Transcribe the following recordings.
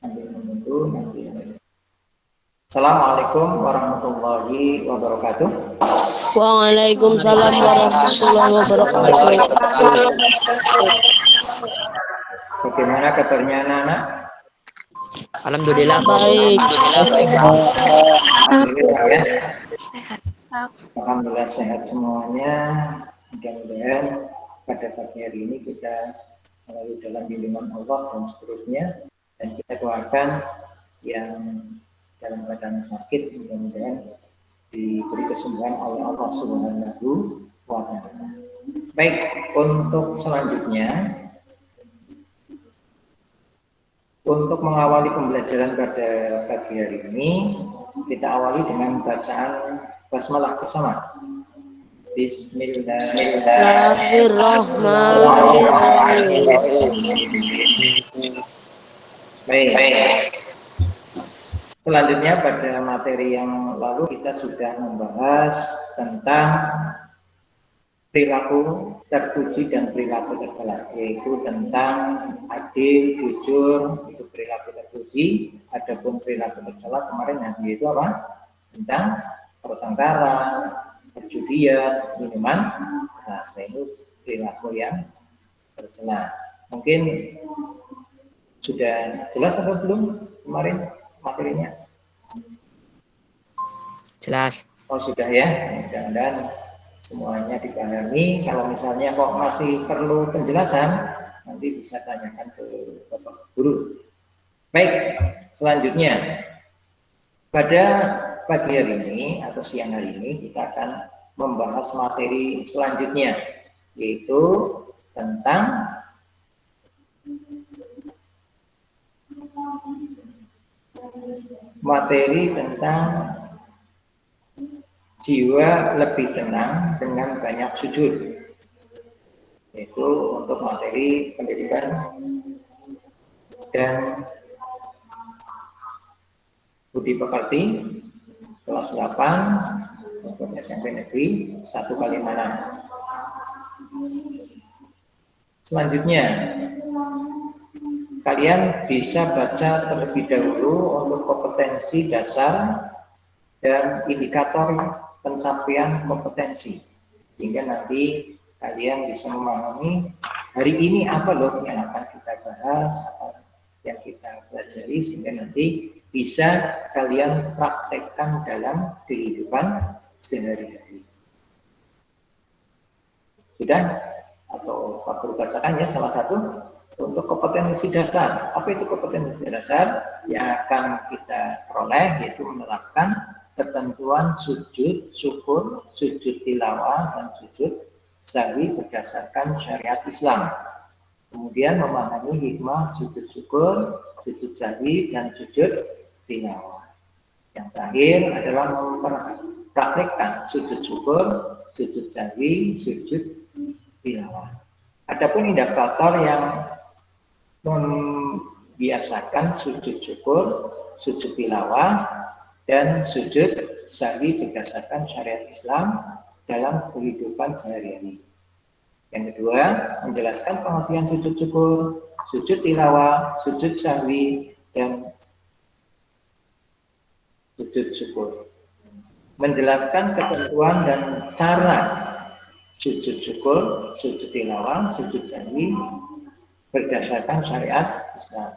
sambil menunggu nanti. Assalamualaikum warahmatullahi wabarakatuh. Waalaikumsalam warahmatullahi wabarakatuh. Bagaimana kabarnya anak-anak? Alhamdulillah Baik. Alhamdulillah ya. Alhamdulillah sehat semuanya. Mudah-mudahan pada pagi hari ini kita selalu dalam lindungan Allah dan seterusnya. Dan kita doakan yang dalam keadaan sakit mudah-mudahan diberi kesembuhan oleh Allah Subhanahu wa Ta'ala. Baik, untuk selanjutnya, untuk mengawali pembelajaran pada pagi hari ini, kita awali dengan bacaan basmalah bersama. Bismillahirrahmanirrahim. Baik. Selanjutnya pada materi yang lalu kita sudah membahas tentang perilaku terpuji dan perilaku tercela, yaitu tentang adil, jujur, itu perilaku terpuji. Adapun perilaku tercela kemarin yaitu apa? Tentang pertengkaran, perjudian, minuman. Nah, itu perilaku yang tercela. Mungkin sudah jelas atau belum kemarin materinya? jelas. Oh sudah ya, mudah-mudahan semuanya dipahami. Kalau misalnya kok masih perlu penjelasan, nanti bisa tanyakan ke Bapak Guru. Baik, selanjutnya pada pagi hari ini atau siang hari ini kita akan membahas materi selanjutnya, yaitu tentang materi tentang jiwa lebih tenang dengan banyak sujud, yaitu untuk materi pendidikan dan budi pekerti kelas 8 untuk SMP Negeri 1 Kalimanan. Selanjutnya kalian bisa baca terlebih dahulu untuk kompetensi dasar dan indikator pencapaian kompetensi, sehingga nanti kalian bisa memahami hari ini apa loh yang akan kita bahas, apa yang kita pelajari, sehingga nanti bisa kalian praktekkan dalam kehidupan sehari-hari. Sudah? Atau Pak Guru bacakan ya salah satu untuk kompetensi dasar. Apa itu kompetensi dasar? Yang akan kita peroleh yaitu menerapkan ketentuan sujud syukur, sujud tilawah, dan sujud sahwi berdasarkan syariat Islam. Kemudian memahami hikmah sujud syukur, sujud sahwi, dan sujud tilawah. Yang terakhir adalah mempraktikkan sujud syukur, sujud sahwi, sujud tilawah. Adapun indikator yang membiasakan sujud syukur, sujud tilawah, dan sujud sahwi berdasarkan syariat Islam dalam kehidupan sehari-hari. Yang kedua, menjelaskan pengertian sujud syukur, sujud tilawah, sujud sahwi, dan sujud syukur. Menjelaskan ketentuan dan cara sujud syukur, sujud tilawah, sujud sahwi berdasarkan syariat Islam.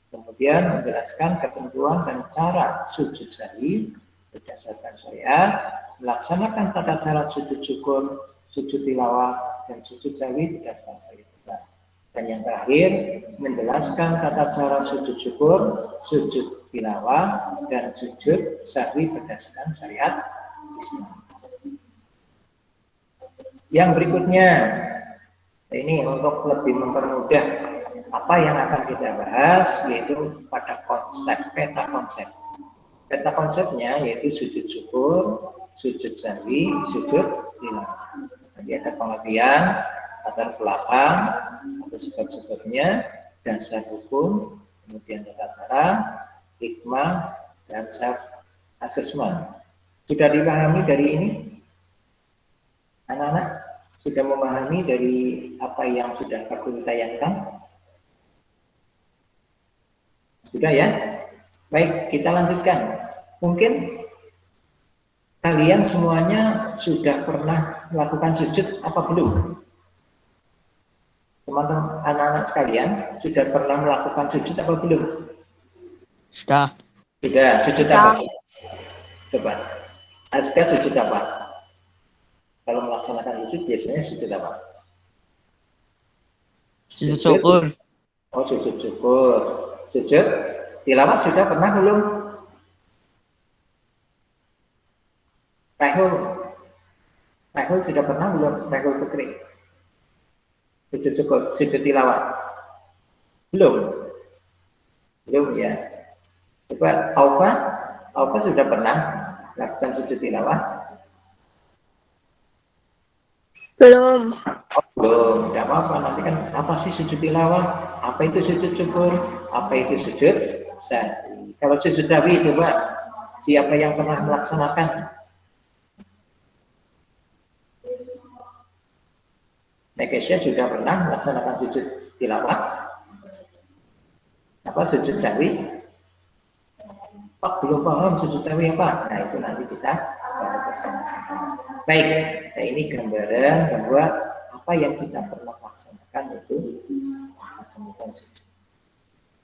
Kemudian menjelaskan ketentuan dan cara sujud sahwi berdasarkan syariat, melaksanakan tata cara sujud syukur, sujud tilawah, dan sujud sahwi berdasarkan syariat. Dan yang terakhir, menjelaskan tata cara sujud syukur, sujud tilawah, dan sujud sahwi berdasarkan syariat Islam. Yang berikutnya, ini untuk lebih mempermudah apa yang akan kita bahas, yaitu pada konsep, peta konsep. Peta konsepnya yaitu sujud syukur, sujud sahwi, sujud tilawah. Nanti ada pengertian, latar belakang, atau sebab-sebabnya, dasar hukum, kemudian tata cara, hikmah, dan self assessment. Sudah dipahami dari ini? Anak-anak sudah memahami dari apa yang sudah Pak Guru tayangkan? Sudah ya? Baik, kita lanjutkan. Mungkin kalian semuanya sudah pernah melakukan sujud apa belum? Teman-teman anak-anak sekalian sudah pernah melakukan sujud apa belum? Sudah. Sudah, sujud apa? Coba. Aska sujud apa? Kalau melaksanakan sujud biasanya sujud apa? Sujud syukur. Oh, sujud syukur. Sujud tilawah sudah pernah belum? Rahul sudah pernah belum? Rahul Fikri. Sujud syukur, sujud tilawah. Belum. Belum ya. Coba Aufa sudah pernah lakukan sujud tilawah? Belum. Belum, tidak apa-apa. Nanti kan apa sih sujud tilawah? Apa itu sujud syukur? Apa itu sujud sahwi? Kalau sujud sahwi coba siapa yang pernah melaksanakan? Nekesya sudah pernah melaksanakan sujud tilawah? Apa sujud sahwi? Pak belum paham sujud sahwi apa? Nah itu nanti kita bahas bersama-sama. Baik, nah ini gambaran bahwa apa yang kita pernah laksanakan itu macam-macam sujud.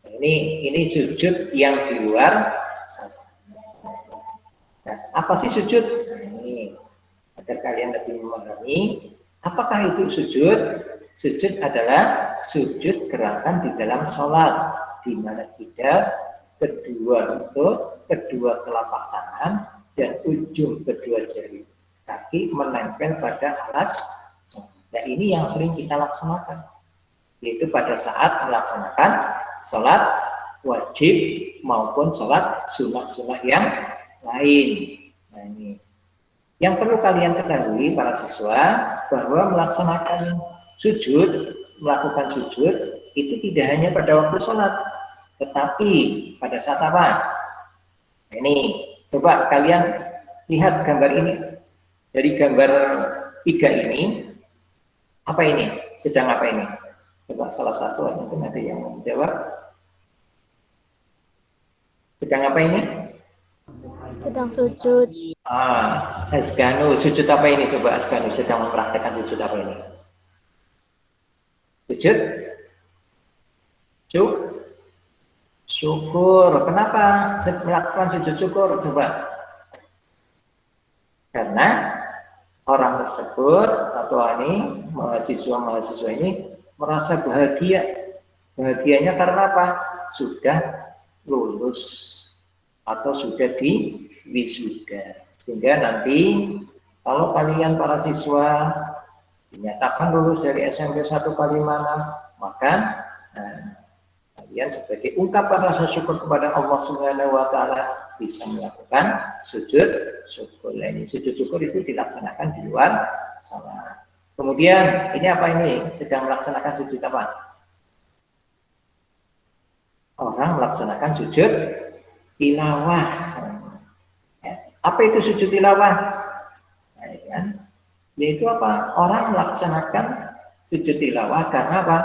Nah, ini sujud yang di luar salat. Nah, apa sih sujud? Nah, ini agar kalian lebih memahami apakah itu sujud. Sujud adalah sujud gerakan di dalam sholat, di mana kita kedua lutut, kedua telapak tangan, dan ujung kedua jari kaki menempel pada alas sholat. Nah, ini yang sering kita laksanakan, yaitu pada saat melaksanakan sholat wajib maupun sholat sunnah-sunnah yang lain. Nah, ini yang perlu kalian ketahui para siswa bahwa melaksanakan sujud, melakukan sujud itu tidak hanya pada waktu sholat, tetapi pada saat apa? Nah, ini coba kalian lihat gambar ini. Dari gambar 3 ini, apa ini? Sedang apa ini? Coba salah satu mungkin ada yang menjawab. Sedang apa ini? Sedang sujud. Asganu, sujud apa ini? Coba Asganu sedang mempraktekkan sujud apa ini? Sujud? Syukur. Kenapa melakukan sujud syukur? Coba. Karena orang tersebut atau ini mahasiswa ini merasa bahagia. Bahagianya karena apa? Sudah lulus atau sudah diwisuda. Sehingga nanti kalau kalian para siswa dinyatakan lulus dari SMP 1 Palimanan, maka kalian sebagai ungkapan rasa syukur kepada Allah Subhanahu wa taala bisa melakukan sujud syukur. Ini sujud syukur itu dilaksanakan di luar salat. Kemudian ini apa ini? Sedang melaksanakan sujud apa? Orang melaksanakan sujud tilawah. Apa itu sujud tilawah? Nah, ya. Yaitu apa? Orang melaksanakan sujud tilawah karena apa?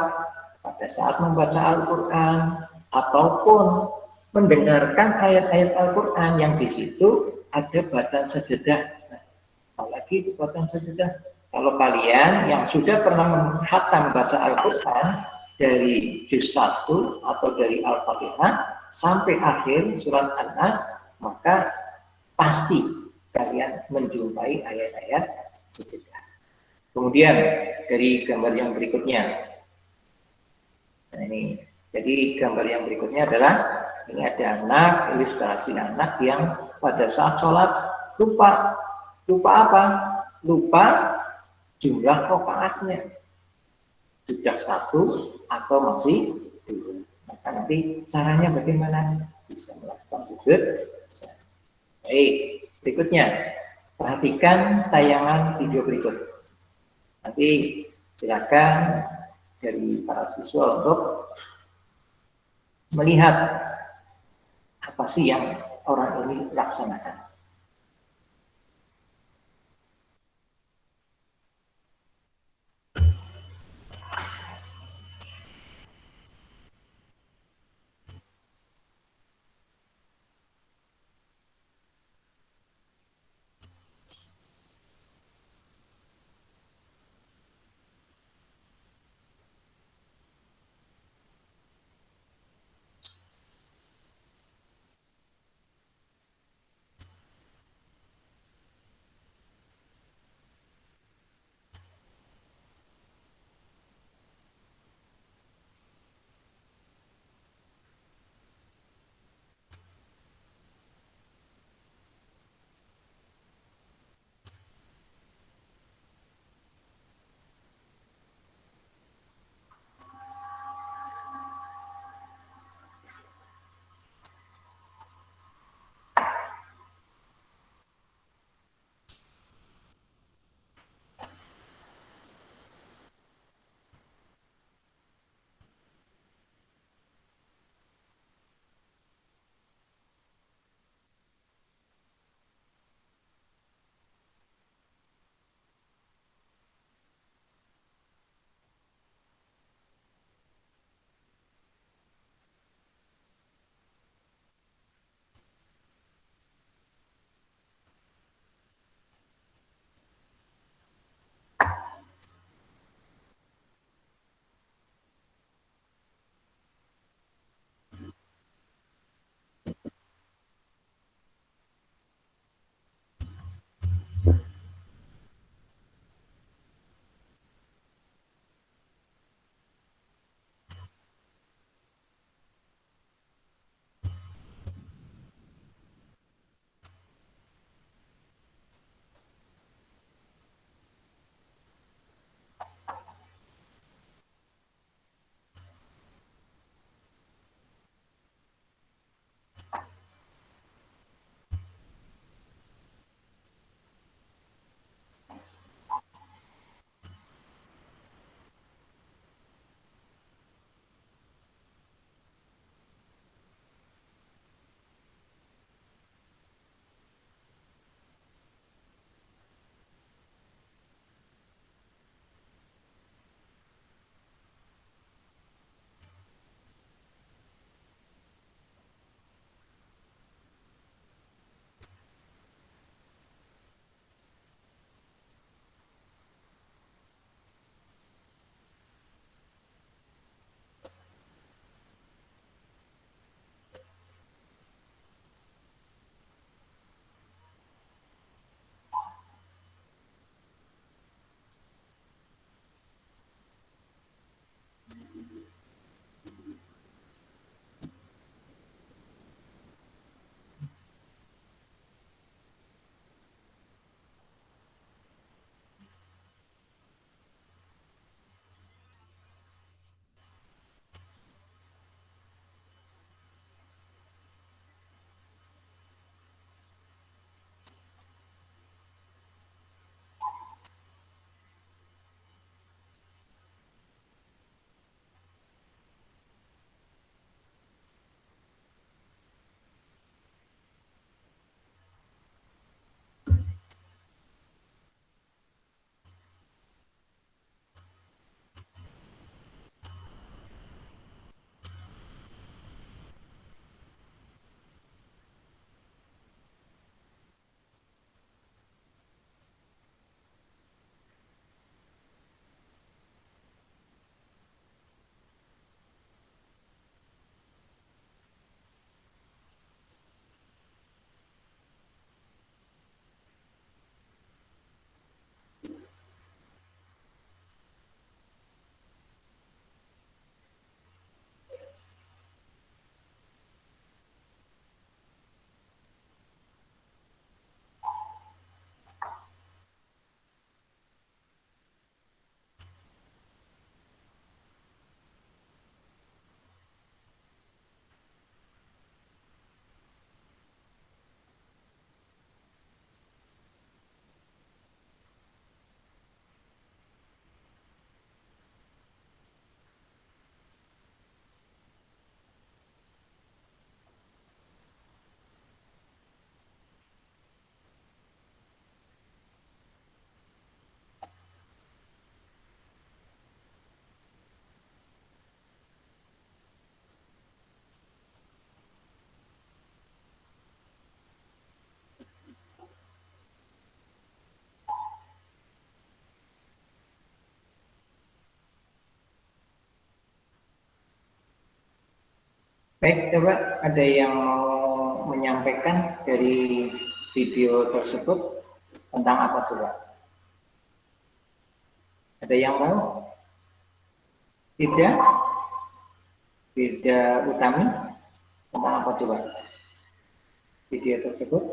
Pada saat membaca Al-Quran ataupun mendengarkan ayat-ayat Al-Quran yang di situ ada bacaan sajadah. Nah, apalagi itu bacaan sajadah. Kalau kalian yang sudah pernah menghatam baca Al-Quran dari juz 1 atau dari Al-Fatihah sampai akhir surat An-Nas, maka pasti kalian menjumpai ayat-ayat sajadah. Kemudian dari gambar yang berikutnya. Nah, ini jadi gambar yang berikutnya adalah ini ada anak, ilustrasi anak yang pada saat sholat lupa apa? Lupa jumlah rakaatnya. Sudah 1 atau masih 2. Maka nanti caranya bagaimana? Bisa melakukan sujud. Baik, berikutnya perhatikan tayangan video berikut. Nanti silakan dari para siswa untuk melihat apa sih yang orang ini laksanakan. Baik, coba ada yang mau menyampaikan dari video tersebut tentang apa coba? Ada yang mau? Tidak? Tidak Utami? Tentang apa coba? Video tersebut?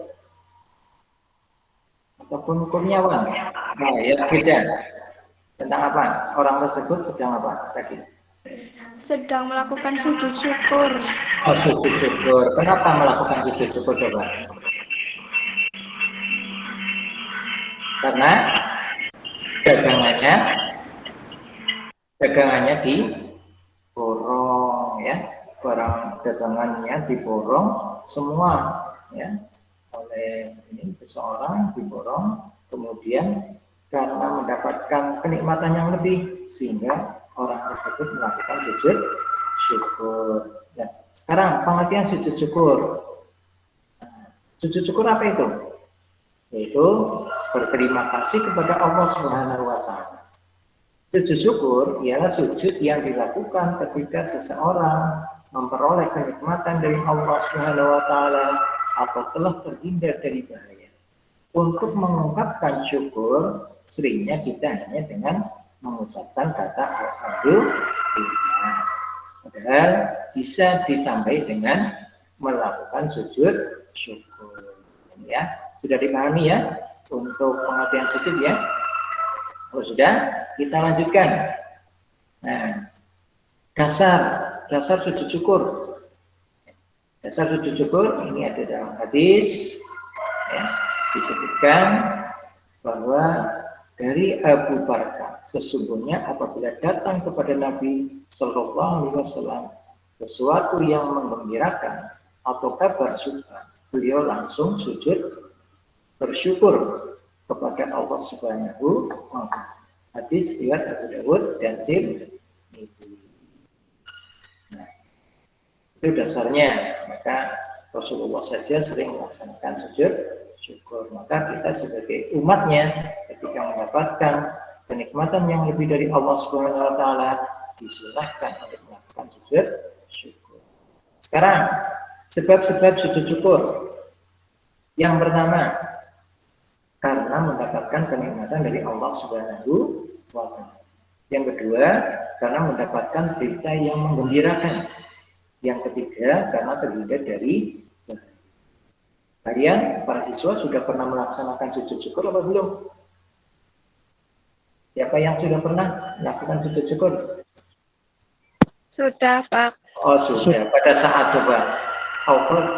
Ataupun Kurniawan? Nah, ya beda. Tentang apa? Orang tersebut sedang apa tadi? Sedang melakukan sujud syukur. Oh, sujud syukur. Kenapa melakukan sujud syukur coba? Karena dagangannya diborong ya, barang dagangannya diborong semua ya oleh ini seseorang diborong, kemudian karena mendapatkan kenikmatan yang lebih sehingga orang tersebut melakukan sujud syukur. Ya, sekarang pengertian sujud syukur. Sujud syukur apa itu? Yaitu berterima kasih kepada Allah Subhanahu wa taala. Sujud syukur ialah sujud yang dilakukan ketika seseorang memperoleh kenikmatan dari Allah Subhanahu wa taala atau telah terhindar dari bahaya. Untuk mengungkapkan syukur, seringnya kita hanya dengan mengucapkan kata alhamdulillah. Padahal bisa ditambahi dengan melakukan sujud syukur. Ya, sudah dipahami ya untuk pengertian sujud ya? Kalau sudah, kita lanjutkan. Nah, dasar sujud syukur. Dasar sujud syukur ini ada dalam hadis ya, disebutkan bahwa dari Abu Bakar sesungguhnya apabila datang kepada Nabi Shallallahu Alaihi Wasallam sesuatu yang menggembirakan atau kabar suka, beliau langsung sujud bersyukur kepada Allah Subhanahu wa taala. Hadis riwayat Abu Dawud dan Tirmidzi. Nah, itu dasarnya. Maka Rasulullah saja sering melaksanakan sujud syukur. Maka kita sebagai umatnya ketika mendapatkan kenikmatan yang lebih dari Allah Subhanahu wa taala disunahkan untuk melakukan sujud syukur. Sekarang sebab-sebab sujud syukur. Yang pertama, karena mendapatkan kenikmatan dari Allah Subhanahu wa taala. Yang kedua, karena mendapatkan berita yang menggembirakan. Yang ketiga, karena terhindar dari bahaya. Kalian, para siswa, sudah pernah melaksanakan sujud syukur atau belum? Siapa yang sudah pernah melakukan sujud syukur? Sudah, Pak. Oh, sudah. Pada saat coba.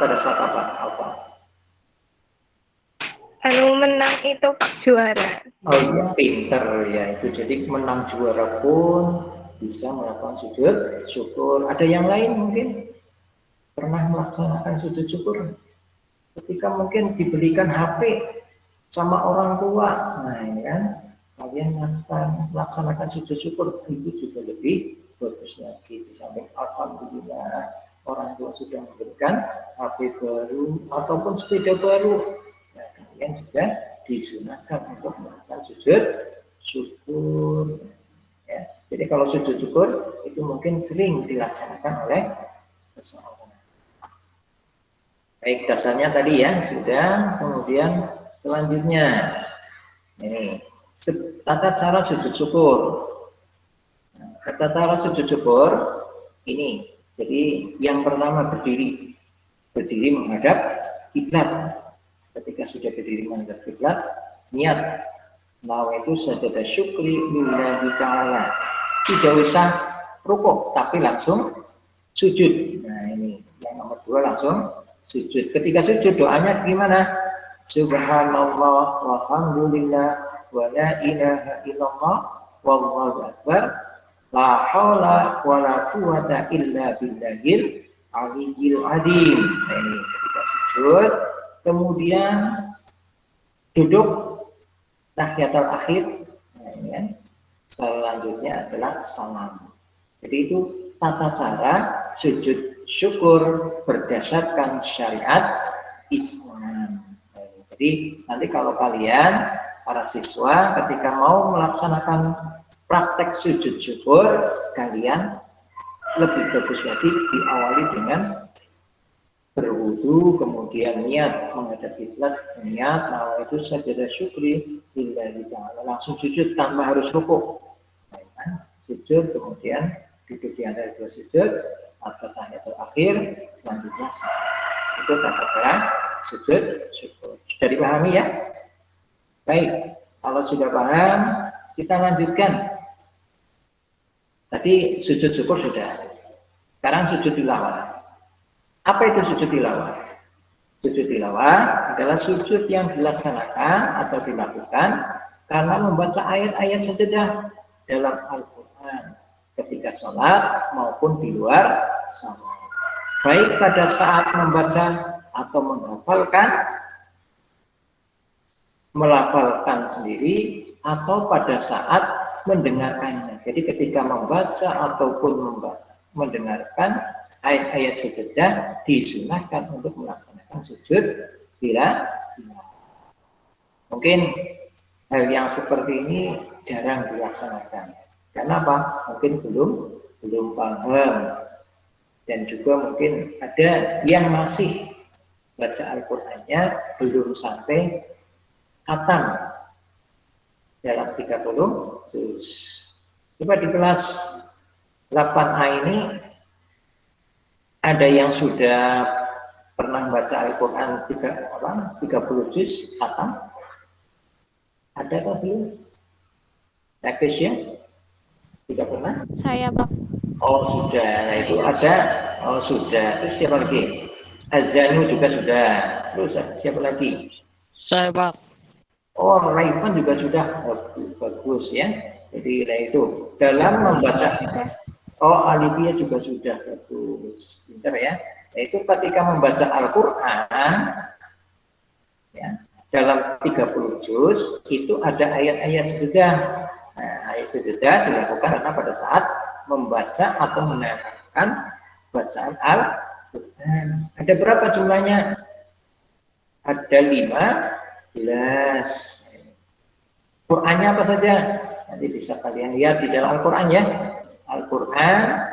Pada saat apa? Menang itu Pak juara. Oh iya, pinter ya itu. Jadi menang juara pun bisa melakukan sujud syukur. Ada yang lain mungkin pernah melaksanakan sujud syukur ketika mungkin dibelikan HP sama orang tua. Nah ini kan kalian akan melaksanakan sujud syukur, itu juga lebih bagus lagi. Di samping alhamdulillah orang tua sudah memberikan HP baru ataupun sepeda baru. Yang juga disunahkan untuk melakukan sujud syukur. Ya. Jadi kalau sujud syukur itu mungkin sering dilaksanakan oleh seseorang. Baik, dasarnya tadi ya sudah. Kemudian selanjutnya ini tata cara sujud syukur. Nah, tata cara sujud syukur ini. Jadi yang pertama berdiri menghadap kiblat. Ketika sudah berdiri menghadap kiblat, niat nawaitu sajadah syukri lillahi ta'ala. Tidak usah rukuk, tapi langsung sujud. Nah ini yang nomor 2, langsung sujud. Ketika sujud doanya gimana? Subhanallah walhamdulillah wa la ilaha illallah wallahu akbar la haula wa la quwata illa billahil aliyyil azim. Nah ini ketika sujud. Kemudian duduk tahiyatul akhir. Nah, ini kan. Selanjutnya adalah salam. Jadi itu tata cara sujud syukur berdasarkan syariat Islam. Jadi nanti kalau kalian para siswa ketika mau melaksanakan praktek sujud syukur, kalian lebih bagus lagi diawali dengan berwudu, kemudian niat menghadap kiblat, niat nawaitu sajadah syukri lillahi ta'ala, langsung sujud tanpa harus rukuk. Sujud, kemudian duduk di antara dua sujud atau tahiyatul akhir, selanjutnya itu tata cara sujud syukur. Sudah dipahami ya? Baik, kalau sudah paham, kita lanjutkan. Tadi sujud syukur sudah. Sekarang sujud tilawah. Apa itu sujud tilawah? Sujud tilawah adalah sujud yang dilaksanakan atau dilakukan karena membaca ayat-ayat sejadah dalam Al-Quran ketika sholat maupun di luar sholat. Baik pada saat membaca atau melafalkan sendiri atau pada saat mendengarkannya. Jadi ketika membaca ataupun mendengarkan ayat-ayat sejadah disunahkan untuk melaksanakan sujud tilawah. Mungkin hal yang seperti ini jarang dilaksanakan. Kenapa? Mungkin belum paham, dan juga mungkin ada yang masih baca Al-Qur'annya belum sampai khatam dalam 30 juz. Coba di kelas 8A ini ada yang sudah pernah baca Al-Quran 30 juz khatam? Ada atau belum? Nakis ya? Tidak pernah? Saya, Pak. Oh sudah, nah itu ada. Oh sudah, terus siapa lagi? Azanu juga sudah. Terus siapa lagi? Saya, Pak. Oh, Raifan juga sudah. Bagus ya. Jadi nah itu dalam membaca. Oh, Alifia juga sudah. Bagus. Pintar ya. Yaitu ketika membaca Al-Quran ya, dalam 30 juz itu ada ayat-ayat sejadah. Nah, ayat sejadah dilakukan karena pada saat membaca atau menerangkan bacaan Al-Quran. Ada berapa jumlahnya? Ada 15. Qurannya apa saja? Nanti bisa kalian lihat di dalam Al-Quran ya. Al-Quran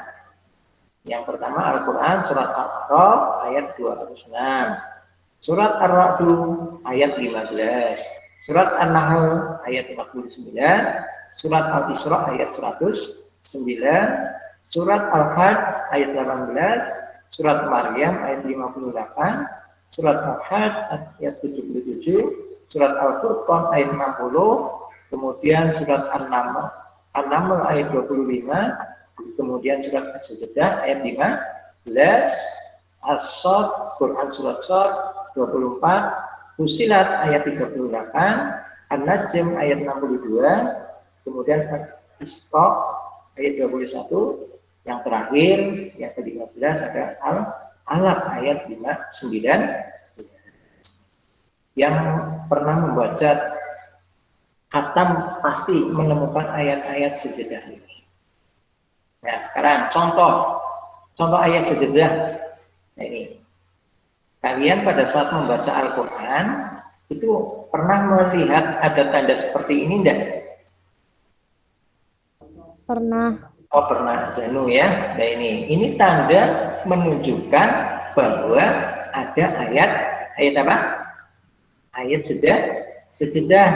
yang pertama Al-Quran surat Al-A'raf ayat 206, surat Ar-Ra'd ayat 15, surat An-Nahl ayat 59, surat Al-Isra ayat 109, surat Al-Had ayat 18, surat Maryam ayat 58, surat Al-Had ayat 77, surat Al-Furqan ayat 60, kemudian surat An-Naml ayat 25, kemudian surat As-Sajdah ayat 15, As-Sad, Quran surat Sad 24, Fusilat ayat 38, An-Najm ayat 62, kemudian Al-Isra ayat 21, yang terakhir yang ke-15 ada Al-Alaq ayat 59. Yang pernah membaca khatam pasti menemukan ayat-ayat sejadah ini. Nah, sekarang contoh ayat sejadah. Nah, ini. Kalian pada saat membaca Al-Quran itu pernah melihat ada tanda seperti ini enggak? Pernah. Oh, pernah Zanu ya. Nah, ini tanda menunjukkan bahwa ada ayat apa? Ayat sejadah.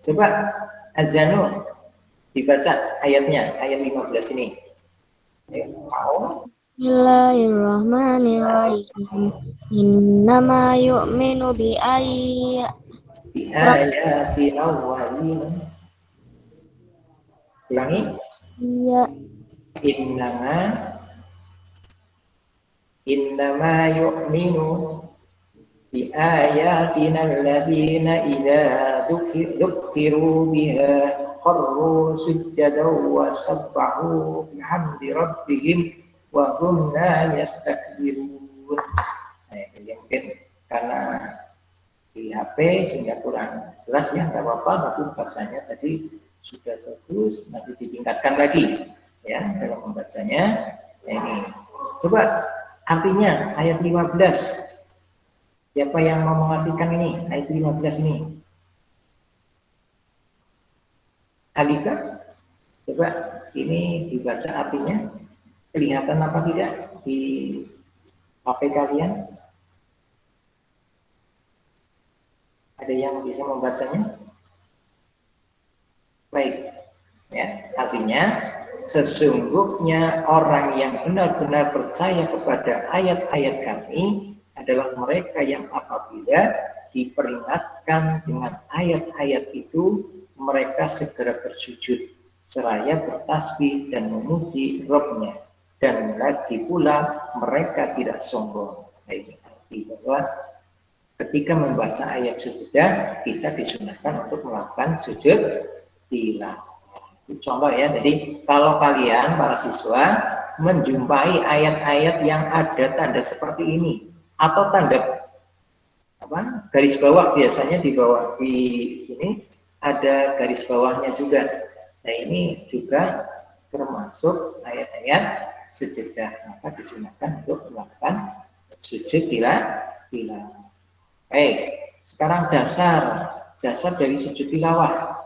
Coba Azanu dibaca ayatnya, ayat 15 ini. Mau? Bismillahirrahmanirrahim. Innama yu'minu bi ayatin awwalin. Ulangi. Iya. Innama yu'minu bi ayatina alladziina idza dzukiru biha qarru sujjadan wa sabbahu bihamdi rabbihim wa hum la yastakbirun. Nah, ini mungkin karena di HP sehingga kurang jelas ya, nggak apa-apa, tapi bacanya tadi sudah bagus, nanti ditingkatkan lagi ya dalam membacanya. Nah, ini coba artinya ayat 15. Siapa yang mau mengartikan ini ayat 15 ini? Alika, coba ini dibaca artinya Kelihatan apa tidak di HP kalian? Ada yang bisa membacanya? Baik, ya, artinya sesungguhnya orang yang benar-benar percaya kepada ayat-ayat kami adalah mereka yang apabila diperingatkan dengan ayat-ayat itu, mereka segera bersujud seraya bertasbih dan memuji Rabb-nya, dan lagi pula mereka tidak sombong. Ini arti bahwa ketika membaca ayat sejudah, kita disunahkan untuk melakukan sujud tilawah. Contoh ya, jadi kalau kalian para siswa menjumpai ayat-ayat yang ada tanda seperti ini atau tanda apa? Garis bawah, biasanya di bawah di sini ada garis bawahnya juga. Nah, ini juga termasuk ayat-ayat sejudah, maka disunahkan untuk melakukan sujud tilawah. Baik, sekarang dasar dari sujud tilawah.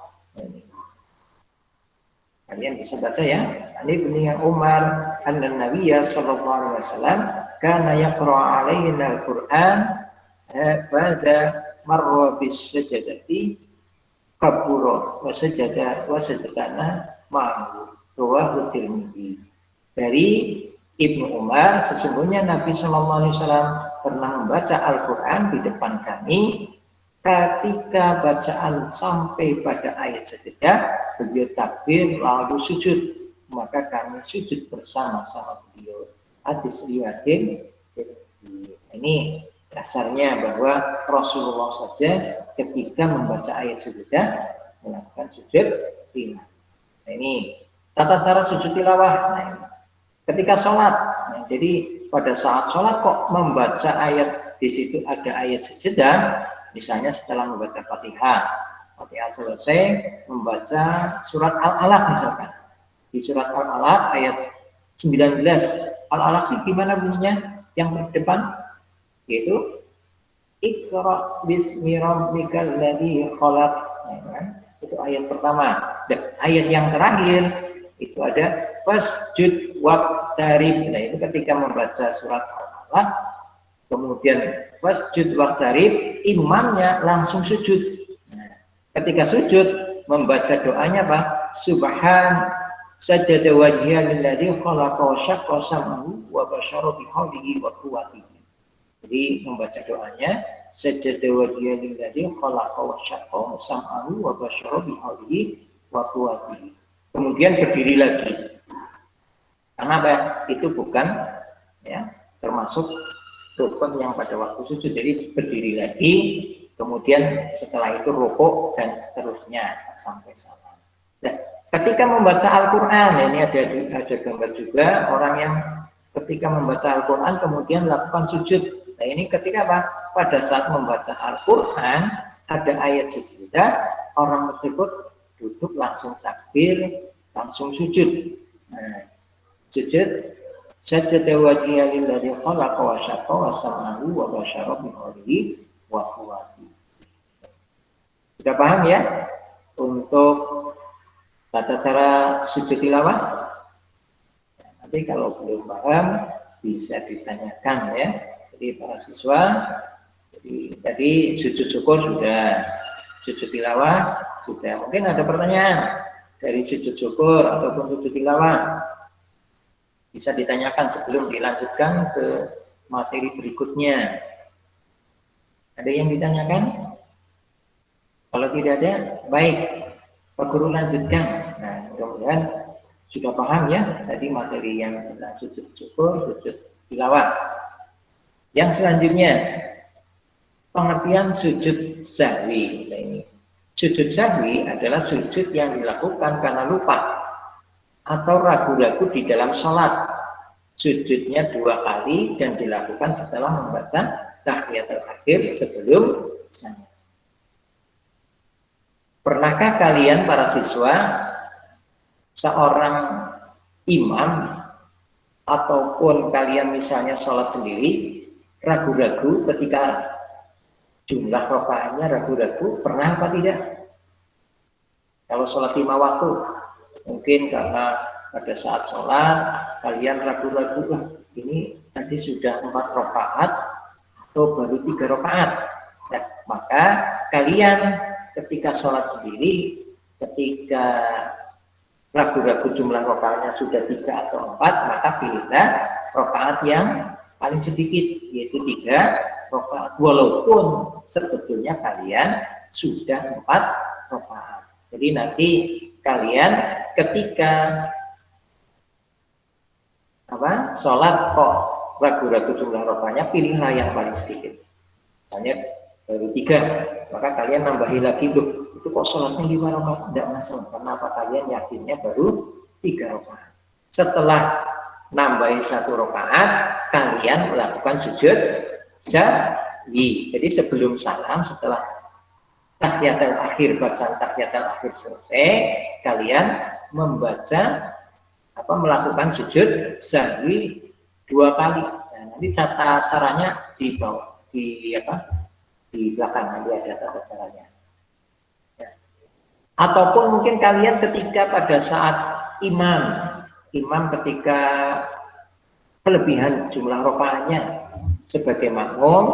Kalian bisa baca ya. Ani bin Umar an-Nabiyya sallallahu alaihi wasallam kana yaqra'u alaina al-Qur'an pada marra bis sajadati kabura wa sajadana ma'ahu rawahu Tirmidzi. Dari Ibnu Umar, sesungguhnya Nabi sallallahu alaihi wasallam pernah membaca Al-Qur'an di depan kami. Ketika bacaan sampai pada ayat sejadah, beliau takbir lalu sujud, maka kami sujud bersama-sama beliau. Hadis riwayat ini dasarnya bahwa Rasulullah saja ketika membaca ayat sejadah melakukan sujud tilawah. Nah, ini tata cara sujud tilawah. Nah, ketika sholat, nah, jadi pada saat sholat kok membaca ayat, di situ ada ayat sejadah. Misalnya setelah membaca Fatihah selesai, membaca surat Al-Alaq misalkan. Di surat Al-Alaq ayat 19. Al-Alaq sih gimana bunyinya? Yang depan yaitu Iqra bismi rabbikal ladzi khalaq. Itu ayat pertama. Dan ayat yang terakhir itu ada fasjud waqtarib. Nah, itu ketika membaca surat Al-Alaq, kemudian wasjud waqtarib, imamnya langsung sujud. Nah, ketika sujud membaca doanya apa? Subhan sajada wajhiya lilladzi khalaqa wa syaqqa sam'ahu wa basyara bi haulihi wa quwwatihi. Jadi membaca doanya sajada wajhiya lilladzi khalaqa wa syaqqa sam'ahu wa basyara bi haulihi wa quwwatihi. Kemudian berdiri lagi. Karena apa? Itu bukan ya termasuk rukun yang pada waktu sujud, jadi berdiri lagi, kemudian setelah itu rukuk dan seterusnya sampai salam. Nah, ketika membaca Al-Quran, ini ada gambar juga orang yang ketika membaca Al-Quran kemudian lakukan sujud. Nah, ini ketika apa? Pada saat membaca Al-Quran ada ayat sejudah, orang tersebut duduk langsung takbir, langsung sujud. Nah, sujud sajada wajhiya lilladzi khalaqa wa syaqqa wa sam'ahu wa basyara bi haulihi wa quwwatihi. Sudah paham ya untuk tata cara sujud tilawah? Nanti kalau belum paham bisa ditanyakan ya. Jadi para siswa, jadi tadi sujud syukur sudah, sujud tilawah sudah. Mungkin ada pertanyaan dari sujud syukur ataupun sujud tilawah. Bisa ditanyakan sebelum dilanjutkan ke materi berikutnya. Ada yang ditanyakan? Kalau tidak ada, baik, Pak Guru lanjutkan. Nah, mudah-mudahan sudah paham ya tadi materi yang tentang sujud syukur, sujud tilawah. Yang selanjutnya, pengertian sujud sahwi. Nah, ini sujud sahwi adalah sujud yang dilakukan karena lupa atau ragu-ragu di dalam sholat. Sujudnya 2 kali dan dilakukan setelah membaca tahiyatul akhir sebelum salam. Pernahkah kalian para siswa, seorang imam ataupun kalian misalnya sholat sendiri, ragu-ragu ketika jumlah rakaatnya ragu-ragu, pernah apa tidak? Kalau sholat 5 waktu, mungkin karena pada saat sholat kalian ragu-ragu, ini tadi sudah 4 rakaat atau baru 3 rakaat. Nah, maka kalian ketika sholat sendiri, ketika ragu-ragu jumlah rakaatnya sudah 3 atau 4, maka pilihlah rakaat yang paling sedikit, yaitu 3 rakaat. Walaupun sebetulnya kalian sudah 4 rakaat. Jadi nanti kalian ketika sholat kok ragu-ragu jumlah rakaatnya, pilihlah yang paling sedikit. Misalnya baru 3, maka kalian nambahi lagi, itu kok sholatnya 5 rakaat, tidak masalah. Kenapa kalian yakinnya baru 3 rakaat? Setelah nambahi 1 rakaat, kalian melakukan sujud sahwi. Jadi sebelum salam, setelah tahiyatul akhir, bacaan tahiyatul akhir selesai, kalian membaca melakukan sujud sahwi 2 kali. Nah, nanti tata caranya di bawah, di belakang nanti ada tata caranya. Ya. Ataupun mungkin kalian ketika pada saat imam ketika kelebihan jumlah rakaatnya sebagai makmum,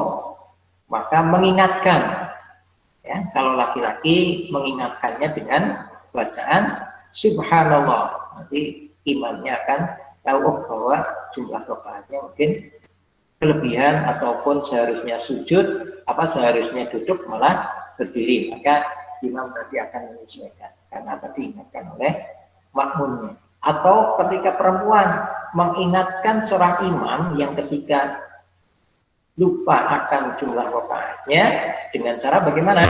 maka mengingatkan, ya, kalau laki-laki mengingatkannya dengan bacaan subhanallah. Nanti imamnya akan tahu bahwa jumlah rakaatnya mungkin kelebihan, ataupun seharusnya sujud, seharusnya duduk malah berdiri, maka imam nanti akan menyesuaikan karena tadi diingatkan oleh makmumnya. Atau ketika perempuan mengingatkan seorang imam yang ketika lupa akan jumlah rakaatnya, dengan cara bagaimana?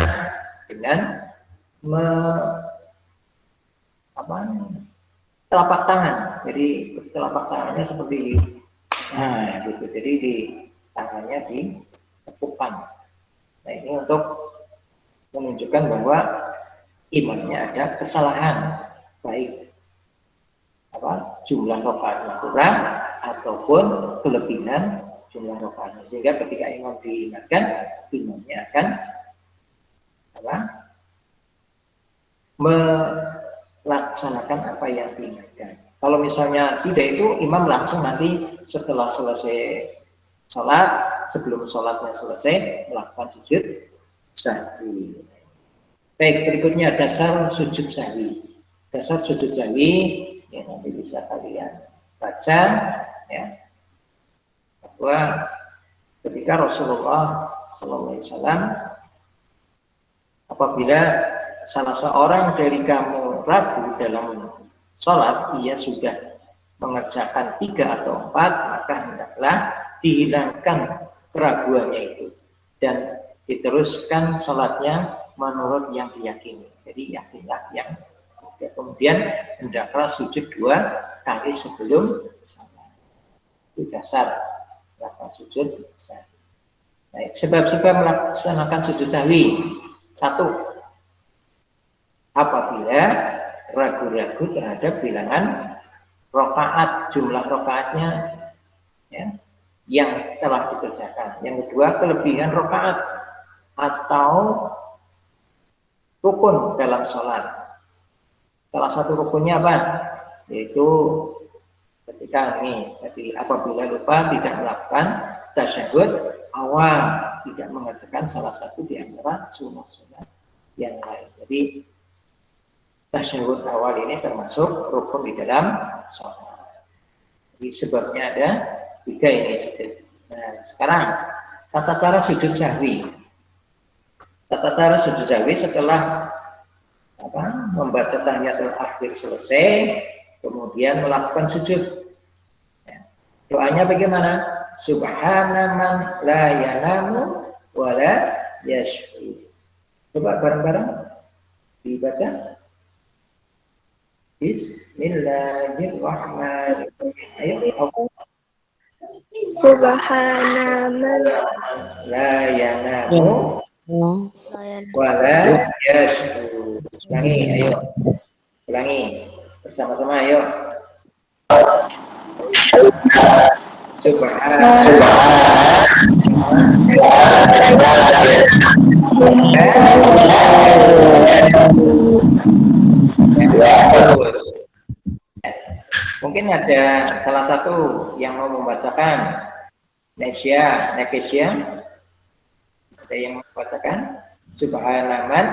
Dengan telapak tangan. Jadi telapak tangannya seperti gitu. Jadi di tangannya ditepukkan. Nah, ini untuk menunjukkan bahwa imamnya ada kesalahan, baik jumlah rakaatnya kurang ataupun kelebihan jumlah rakaatnya, sehingga ketika imam diingatkan, imamnya akan melaksanakan apa yang diingatkan. Kalau misalnya tidak, itu imam langsung nanti setelah selesai sholat, sebelum sholatnya selesai, melakukan sujud sahwi. Baik, berikutnya dasar sujud sahwi. Dasar sujud sahwi ya nanti bisa kalian baca, ya, bahwa ketika Rasulullah SAW, apabila salah seorang dari kamu ragu dalam sholat, ia sudah mengerjakan 3 atau 4, maka hendaklah dihilangkan keraguannya itu dan diteruskan sholatnya menurut yang diyakini. Jadi yakinlah yang kemudian hendaklah sujud 2 kali sebelum salam. Itu dasar melakukan sujud sahwi. Baik, sebab-sebab melaksanakan sujud sahwi. 1. Apabila ragu-ragu terhadap bilangan rakaat, jumlah rakaatnya, ya, yang telah dikerjakan. Yang kedua, kelebihan rakaat atau rukun dalam sholat. Salah satu rukunnya apa? Yaitu ketika apabila lupa tidak melakukan tasyahud awal, tidak mengerjakan salah satu di antara sunah-sunah yang lain. Jadi tasyahud awal ini termasuk rukun di dalam sholat. Jadi sebabnya ada 3 ini sujud. Nah, sekarang tata cara sujud sahwi. Tata cara sujud sahwi setelah membaca tahiyatul akhir selesai, kemudian melakukan sujud. Ya. Doanya bagaimana? Subhana man la yanamu wa la yash'ur. Coba bareng-bareng dibaca. Bismillahirrahmanirrahim. Ayo. Subhana man la yanamu wa la yash'ur. Ulangi, ayo. Ulangi. Bersama-sama, ayo. Mungkin ada salah satu yang mau membacakan. Nesia. Ada yang mau membacakan? Subhanaman.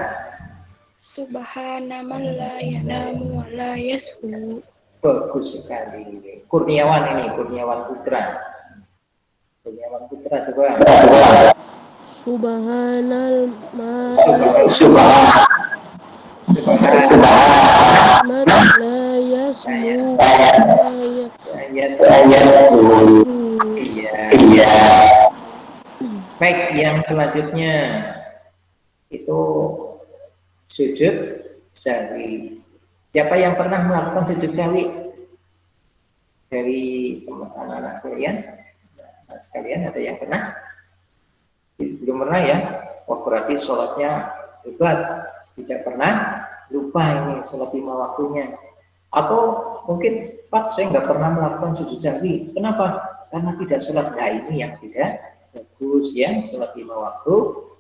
Subhanaman la yanamu wa la yashu. Bagus sekali. Kurniawan Putra. Kurniawan Putra coba. Subhanal man la yasmu Iya. Baik, yang selanjutnya itu sujud sahwi. Siapa yang pernah melakukan sujud sahwi dari anak-anak kalian? Sekalian ada yang pernah? Belum pernah ya? Oh, berarti sholatnya hebat. Tidak pernah lupa ini sholat 5 waktunya. Atau mungkin Pak, saya nggak pernah melakukan sujud sahwi. Kenapa? Karena tidak sholat. Nah, ini yang tidak bagus ya. Sholat 5 waktu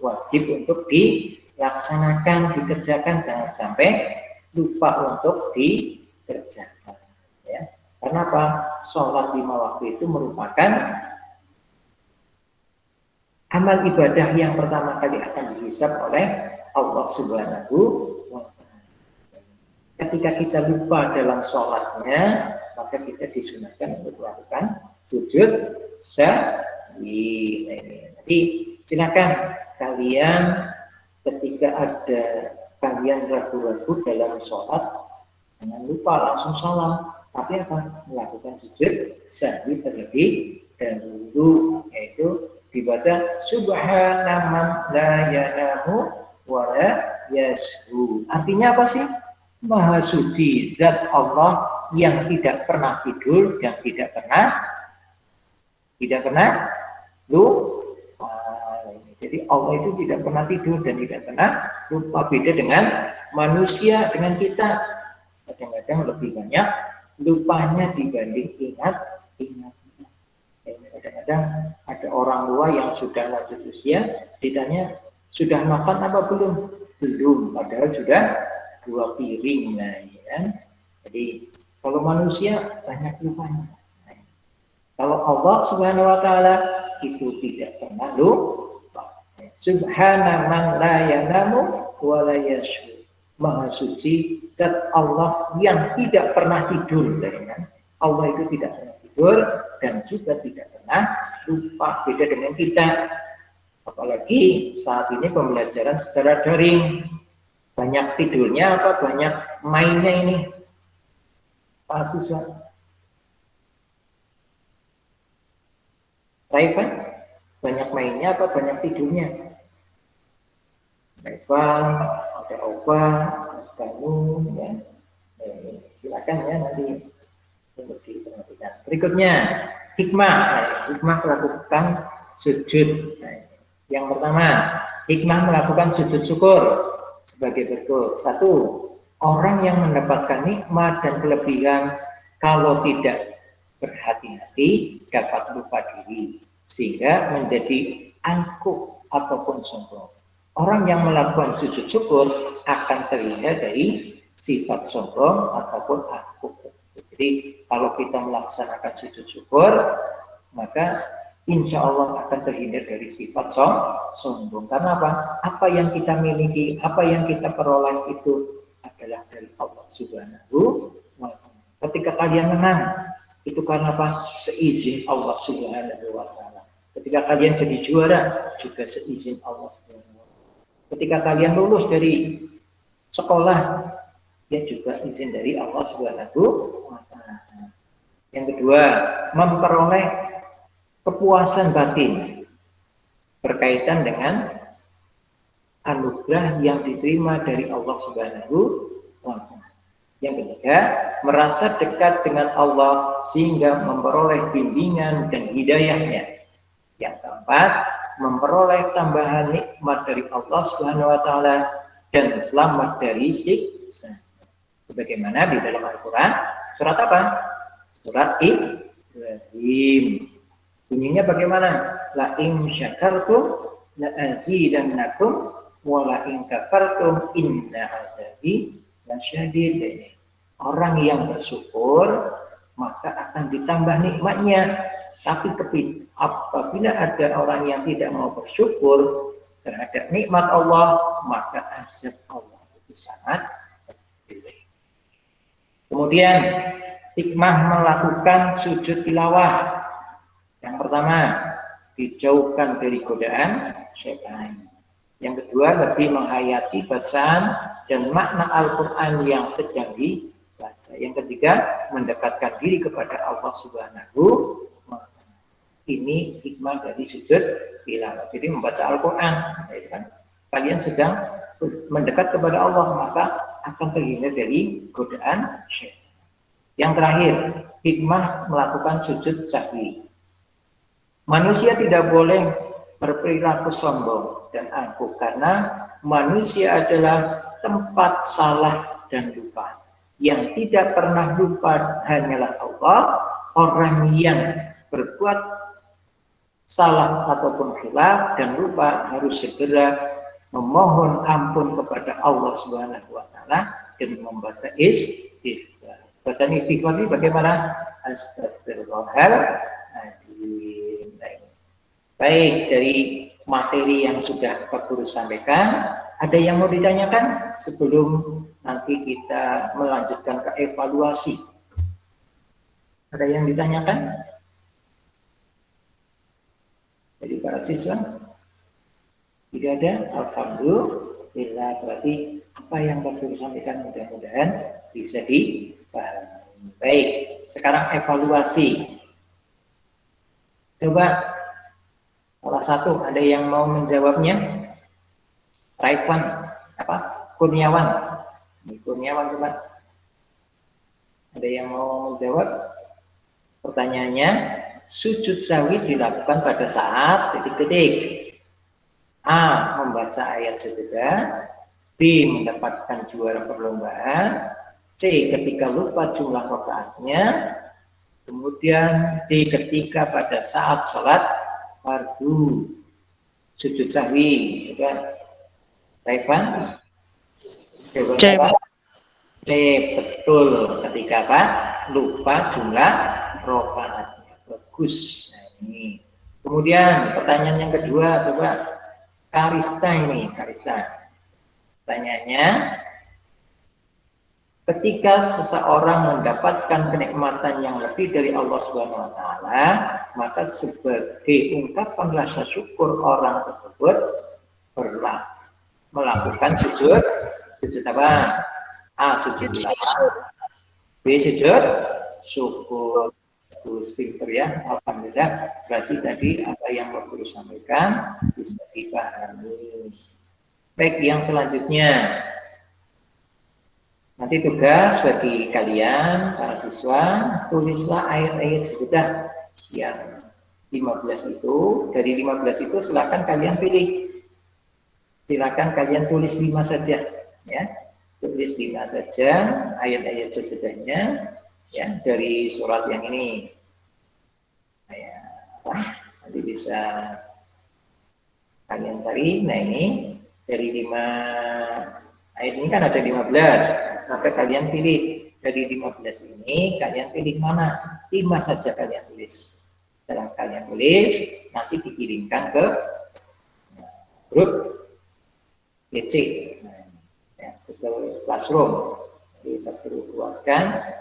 wajib untuk dilaksanakan, dikerjakan. Jangan sampai lupa untuk dikerjakan. Ya. Karena apa? Sholat 5 waktu itu merupakan amal ibadah yang pertama kali akan dihisab oleh Allah Subhanahu wa Ta'ala. Ketika kita lupa dalam sholatnya, maka kita disunahkan untuk melakukan sujud sahwi. Jadi silakan kalian ketika ada kalian ragu-ragu dalam sholat, jangan lupa langsung salam. Tapi apa? Melakukan sujud sahwi terlebih dahulu, yaitu dibaca subhanaman la yanamu wa la yashu. Artinya apa sih? Maha suci zat Allah yang tidak pernah tidur dan tidak pernah lupa. Jadi Allah itu tidak pernah tidur dan tidak pernah lupa. Beda dengan manusia, dengan kita. Kadang-kadang lebih banyak lupanya dibanding ingat. Kadang-kadang ada orang tua yang sudah lanjut usia, ditanya sudah makan apa belum? Belum, padahal sudah 2 piring. Nah, ya. Jadi kalau manusia banyak lupanya. Nah, kalau Allah Subhanahu wa Ta'ala itu tidak pernah lupa. Subhanaman la yanamu wa la yashu. Maha suci dan Allah yang tidak pernah tidur. Allah itu tidak pernah tidur dan juga tidak pernah lupa. Beda dengan kita. Apalagi saat ini pembelajaran secara daring. Banyak tidurnya apa banyak mainnya ini? Pak siswa. Raifan, banyak mainnya apa banyak tidurnya? Raifan, ada Opa, Mas kamu, ya. Silakan ya nanti untuk diperhatikan. Berikutnya, hikmah. Hikmah melakukan sujud. Yang pertama, hikmah melakukan sujud syukur sebagai berikut. 1. Orang yang mendapatkan nikmat dan kelebihan kalau tidak berhati-hati dapat lupa diri sehingga menjadi angkuh ataupun sombong. Orang yang melakukan sujud syukur akan terhindar dari sifat sombong ataupun angkuh. Jadi kalau kita melaksanakan sujud syukur, maka insya Allah akan terhindar dari sifat sombong. Karena apa? Apa yang kita miliki, apa yang kita peroleh itu adalah dari Allah Subhanahu wa Ta'ala. Ketika kalian menang, itu karena apa? Seizin Allah Subhanahu wa Ta'ala. Ketika kalian jadi juara, juga seizin Allah Subhanahu wa Ta'ala. Ketika kalian lulus dari sekolah, ya juga izin dari Allah Subhanahu wa Ta'ala. Yang kedua, memperoleh kepuasan batin berkaitan dengan anugerah yang diterima dari Allah Subhanahu wa Ta'ala. Yang ketiga, merasa dekat dengan Allah sehingga memperoleh bimbingan dan hidayahnya. Yang keempat, memperoleh tambahan nikmat dari Allah Subhanahu wa Ta'ala dan selamat dari siksa. Sebagaimana di dalam Al-Quran, surat apa? Surat Ibrahim. Bunyinya bagaimana? La in syakartum la azidannakum wa la in kafartum inna azabi lasyadid. Orang yang bersyukur maka akan ditambah nikmatnya. Tapi apabila ada orang yang tidak mau bersyukur terhadap nikmat Allah, maka azab Allah itu sangat pedih. Kemudian hikmah melakukan sujud tilawah. Yang pertama, dijauhkan dari godaan syaitan. Yang kedua, lebih menghayati bacaan dan makna Al-Quran yang sedang dibaca. Yang ketiga, mendekatkan diri kepada Allah Subhanahu wa Ta'ala. Ini hikmah dari sujud tilawah. Jadi membaca Al-Quran, kan? Kalian sedang mendekat kepada Allah, maka akan terhindar dari godaan syaitan. Yang terakhir, hikmah melakukan sujud sahwi. Manusia tidak boleh berperilaku sombong dan angkuh karena manusia adalah tempat salah dan lupa. Yang tidak pernah lupa hanyalah Allah. Orang yang berbuat salah ataupun khilaf dan lupa harus segera memohon ampun kepada Allah Subhanahu wa Ta'ala dan membaca istighfar. Bacaan istighfar ini bagaimana? Astagfirullahaladzim. Baik, dari materi yang sudah Pak Guru sampaikan, ada yang mau ditanyakan sebelum nanti kita melanjutkan ke evaluasi? Ada yang ditanyakan? Jadi para siswa? Tidak ada? Alhamdulillah, berarti apa yang Pak Guru sampaikan mudah-mudahan bisa dipahami. Baik, sekarang evaluasi. Coba salah satu ada yang mau menjawabnya? Raipan apa? Kurniawan. Ini Kurniawan coba. Ada yang mau menjawab? Pertanyaannya, sujud sahwi dilakukan pada saat titik-titik. A. Membaca ayat sejadah. B. Mendapatkan juara perlombaan. C. Ketika lupa jumlah rakaatnya. Kemudian D. Ketika pada saat sholat fardu. Sujud sahwi. Coba Raipan. C. Betul. Ketika apa? Lupa jumlah rakaatnya. Bagus. Nah, ini. Kemudian pertanyaan yang kedua, coba Karista ini, Karista. Pertanyaannya, ketika seseorang mendapatkan kenikmatan yang lebih dari Allah Subhanahu wa Ta'ala, maka sebagai ungkapan rasa syukur orang tersebut perlu melakukan sujud apa? A. Sujud tilawah. B. Sujud syukur. Pinter ya, alhamdulillah. Berarti tadi apa yang Pak Guru sampaikan bisa dipahami. Baik, yang selanjutnya nanti tugas bagi kalian para siswa, tulislah ayat-ayat sejadah yang 15 itu. Dari 15 itu silakan kalian pilih. Silakan kalian tulis 5 saja ya. Tulis 5 saja ayat-ayat sejadahnya. Ya, dari surat yang ini, ya, nanti bisa kalian cari. Nah ini dari 5 ayat ini kan ada 15, maka kalian pilih dari 15 ini, kalian pilih mana? 5 saja kalian tulis. Setelah kalian tulis, nanti dikirimkan ke grup PC, ya, ke Classroom. Jadi kita perlu keluarkan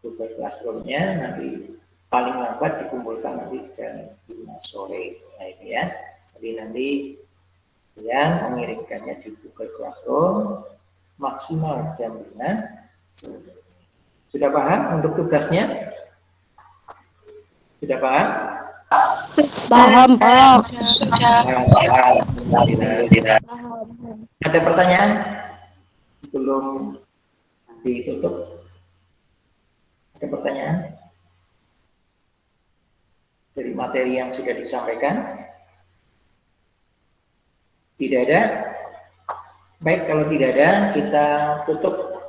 Google Classroom-nya, nanti paling lambat dikumpulkan nanti jam 5 sore. Nah ini ya, jadi nanti kalian mengirimkannya di Google Classroom maksimal jam 5 sore. Sudah paham untuk tugasnya? Sudah paham? Paham, Pak. Ada pertanyaan sebelum ditutup? Ada pertanyaan dari materi yang sudah disampaikan? Tidak ada? Baik, kalau tidak ada, kita tutup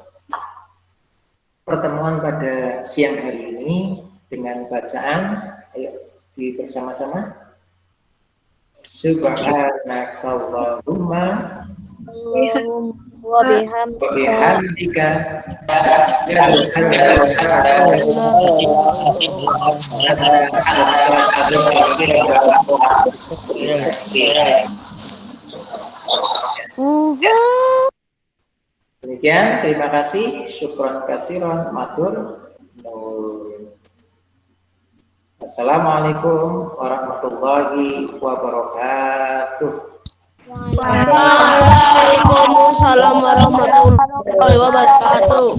pertemuan pada siang hari ini dengan bacaan. Ayo, bersama-sama. Subhanakallahumma wa bihamdika Demikian, terima kasih. Syukron kasiron, matur. Assalamualaikum warahmatullahi wabarakatuh. Waalaikumsalam warahmatullahi wabarakatuh.